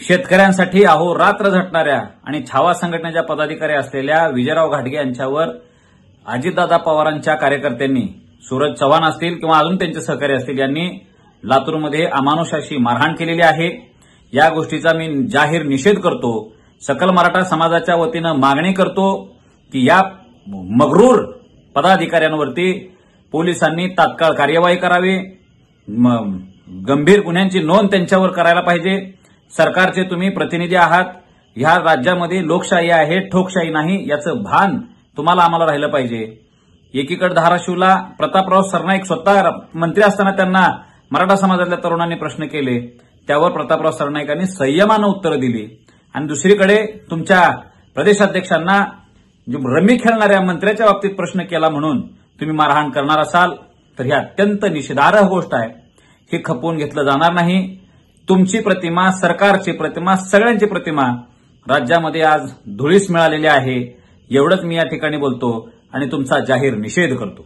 शेतकऱ्यांसाठी अहोरात्र झटणाऱ्या आणि छावा संघटनेच्या पदाधिकारी असलेल्या विजयराव घाटगे यांच्यावर अजितदादा पवारांच्या कार्यकर्त्यांनी, सूरज चव्हाण असतील किंवा अजून त्यांचे सहकारी असतील, यांनी लातूरमध्ये अमानुषाची मारहाण केलेली आहे। या गोष्टीचा मी जाहीर निषेध करतो। सकल मराठा समाजाच्या वतीनं मागणी करतो की या मगरूर पदाधिकाऱ्यांवरती पोलिसांनी तात्काळ कार्यवाही करावी, गंभीर गुन्ह्यांची नोंद त्यांच्यावर करायला पाहिजे। सरकारचे तुम्ही प्रतिनिधी आहात, ह्या राज्यामध्ये लोकशाही आहे, ठोकशाही नाही, याचं भान तुम्हाला आम्हाला राहिलं पाहिजे। एकीकडे धाराशिवला प्रतापराव सरनाईक स्वतः मंत्री असताना त्यांना मराठा समाजातल्या तरुणांनी प्रश्न केले, त्यावर प्रतापराव सरनाईकांनी संयमानं उत्तरं दिली, आणि दुसरीकडे तुमच्या प्रदेशाध्यक्षांना रमी खेळणाऱ्या मंत्र्याच्या बाबतीत प्रश्न केला म्हणून तुम्ही मारहाण करणार असाल तर ही अत्यंत निषेधार्ह गोष्ट आहे। हे खपवून घेतलं जाणार नाही। तुमची प्रतिमा, सरकारची प्रतिमा, सगळ्यांची प्रतिमा राज्यामध्ये आज धुळीस मिळालेली आहे, एवढंच मी या ठिकाणी बोलतो आणि तुमचा जाहीर निषेध करतो।